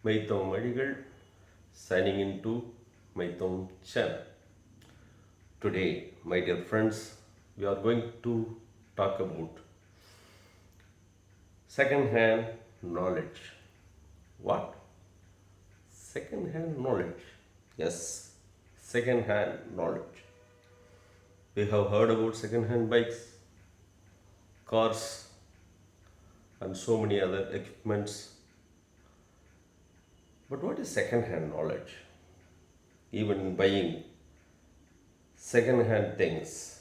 Maitham Adigal signing into Maitham channel. Today, my dear friends, we are going to talk about second-hand knowledge. What? Second-hand knowledge. Yes, second-hand knowledge. We have heard about second-hand bikes, cars, and so many other equipments. But what is second-hand knowledge? Even buying second-hand things.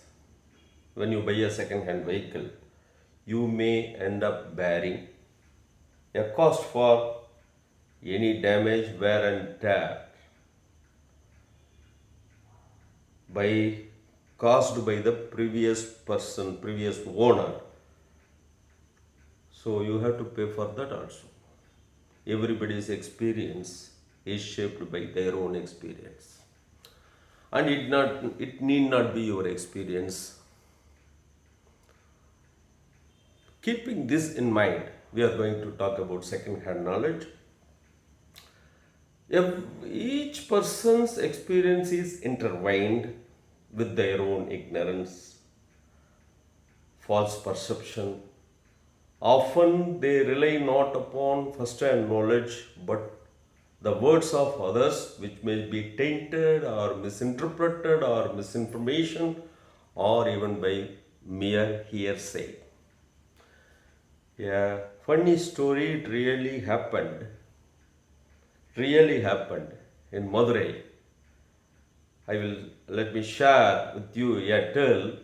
When you buy a second-hand vehicle, you may end up bearing a cost for any damage, wear and tear by caused by the previous person, previous owner. So you have to pay for that also. Everybody's experience is shaped by their own experience. And it need not be your experience. Keeping this in mind, we are going to talk about second-hand knowledge. Each person's experience is intertwined with their own ignorance, false perception. Often they rely not upon first-hand knowledge but the words of others, which may be tainted or misinterpreted or misinformation or even by mere hearsay. Yeah, funny story, it really happened in Madurai. I will let me share with you a tale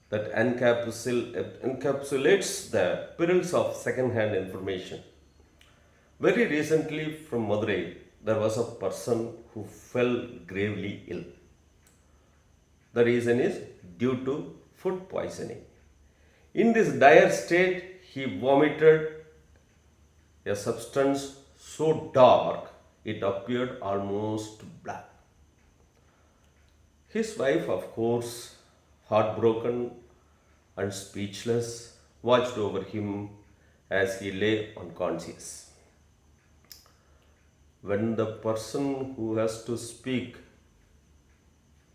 that encapsulates the perils of second-hand information. Very recently from Madurai, there was a person who fell gravely ill. The reason is due to food poisoning. In this dire state, he vomited a substance so dark it appeared almost black. His wife, of course, heartbroken and speechless, watched over him as he lay unconscious. When the person who has to speak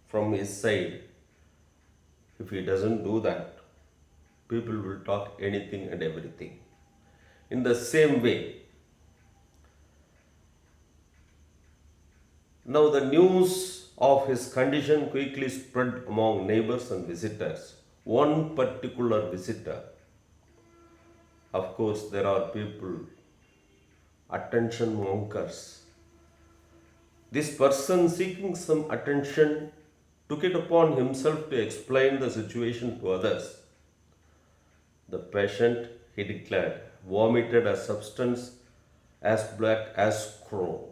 from his side, if he doesn't do that, people will talk anything and everything. In the same way, now the news of his condition quickly spread among neighbors and visitors. One particular visitor, of course, there are people, attention monkers. This person seeking some attention took it upon himself to explain the situation to others. The patient, he declared, vomited a substance as black as crow.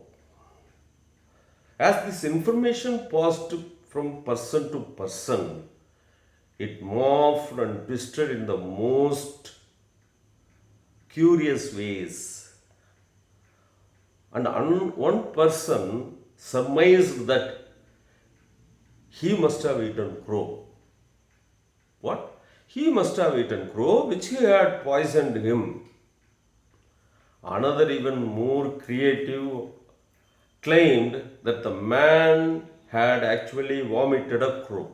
As this information passed from person to person, it morphed and twisted in the most curious ways. And one person surmised that he must have eaten crow. What? He must have eaten crow which he had poisoned him. Another, even more creative, claimed that the man had actually vomited a crow.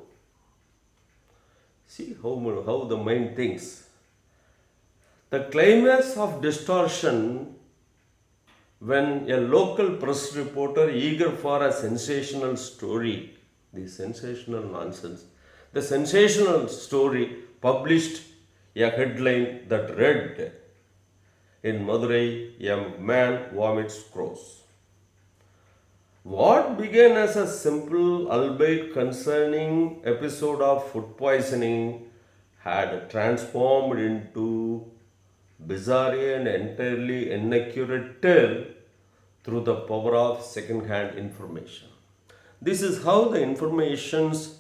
See how the mind thinks. The climax of distortion when a local press reporter, eager for a sensational story, the sensational story published a headline that read, "In Madurai, a man vomits crows." What began as a simple, albeit concerning episode of food poisoning had transformed into bizarre and entirely inaccurate tale through the power of second-hand information. This is how the informations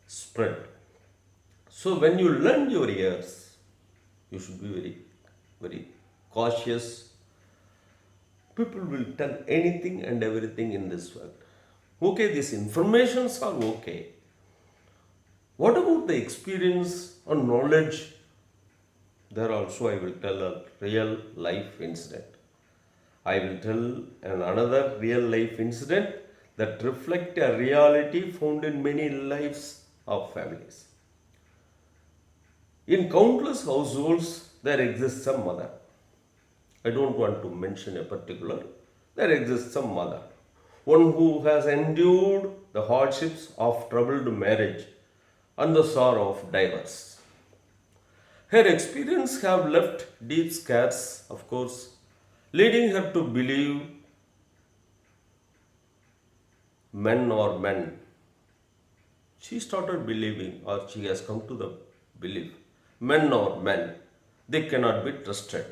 spread. So when you lend your ears, you should be very cautious. People will tell anything and everything in this world. Okay, these informations are okay. What about the experience or knowledge? There also I will tell a real life incident. I will tell another real life incident that reflect a reality found in many lives of families. In countless households, there exists a mother. I don't want to mention a particular. There exists a mother, one who has endured the hardships of troubled marriage and the sorrow of divorce. Her experience have left deep scars, of course, leading her to believe men are men. She started believing, or she has come to the belief, men are men. They cannot be trusted.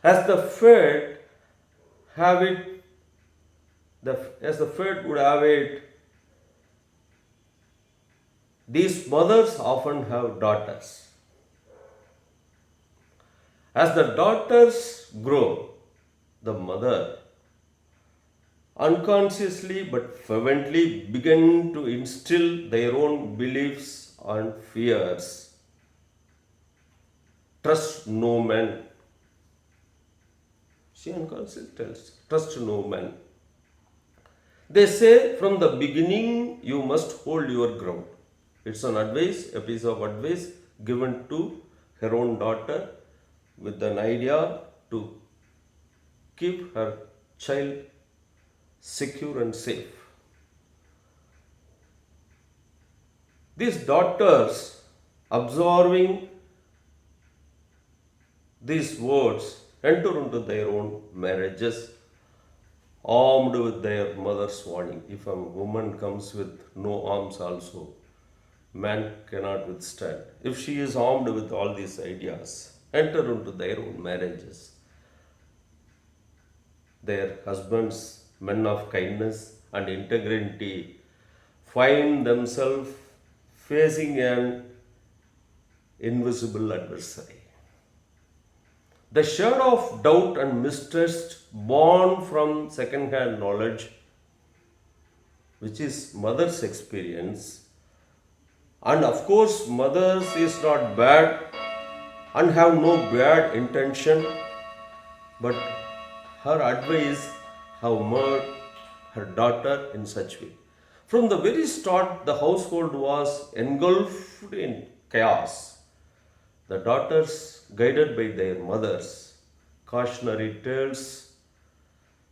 As the fate have it, as the fate would have it, these mothers often have daughters. As the daughters grow, the mother unconsciously but fervently begin to instill their own beliefs and fears. Trust no man. She unconsciously tells, trust no man. They say from the beginning you must hold your ground. It's an advice, a piece of advice given to her own daughter with an idea to keep her child secure and safe. These daughters, absorbing these words, enter into their own marriages armed with their mother's warning. If a woman comes with no arms also, man cannot withstand. If she is armed with all these ideas, enter into their own marriages. Their husbands, men of kindness and integrity, find themselves facing an invisible adversary. The share of doubt and mistrust born from second-hand knowledge, which is mother's experience, and of course, mothers is not bad and have no bad intention, but her advice have made her daughter in such way. From the very start, the household was engulfed in chaos. The daughters, guided by their mothers, cautionary tales,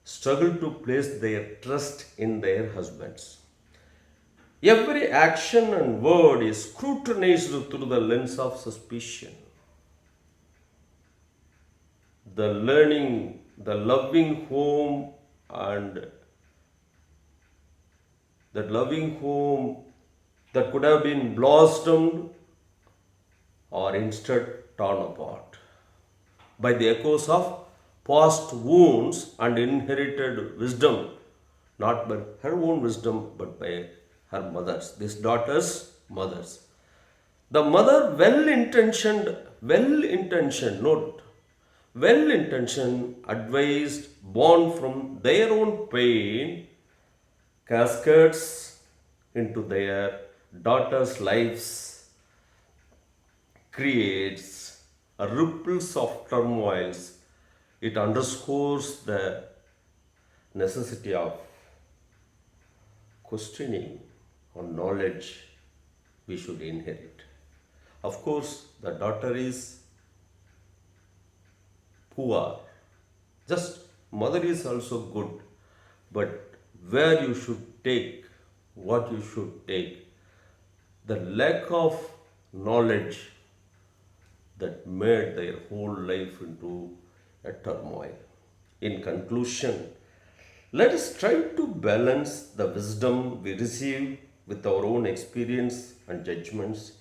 struggle to place their trust in their husbands. Every action and word is scrutinized through the lens of suspicion. The learning, the loving home, and that loving home that could have been blossomed or instead torn apart by the echoes of past wounds and inherited wisdom, not by her own wisdom, but by her mothers, these daughters' mothers. The mother, note, well intentioned, advised, born from their own pain, cascades into their daughters' lives, creates a ripples of turmoils. It underscores the necessity of questioning on knowledge we should inherit. Of course, the daughter is poor. Just mother is also good, but where you should take, what you should take, the lack of knowledge that made their whole life into a turmoil. In conclusion, let us try to balance the wisdom we receive with our own experience and judgments.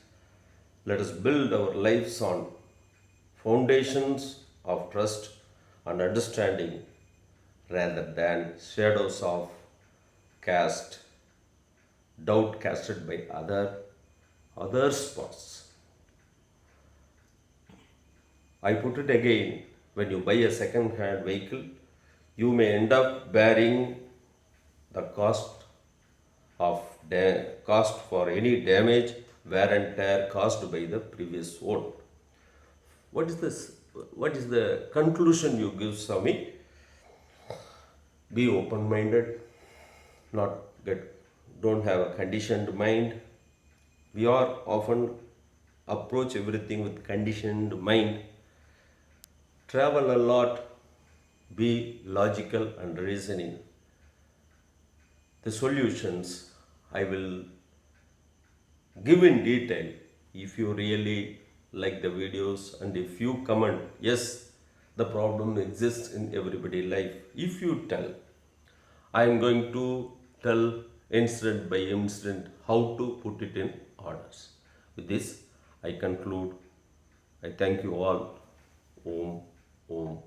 Let us build our lives on foundations of trust and understanding rather than shadows of cast, doubt casted by other spots. I put it again, when you buy a second-hand vehicle, you may end up bearing the cost for any damage, wear and tear caused by the previous owner. What is this? what is the conclusion you give, Swami? Be open-minded, not get, don't have a conditioned mind. We are often approach everything with conditioned mind. Travel a lot, be logical and reasoning. The solutions I will give in detail. If you really like the videos and if you comment, yes, the problem exists in everybody's life. If you tell, I am going to tell incident by incident how to put it in orders. With this, I conclude. I thank you all. Om, Om.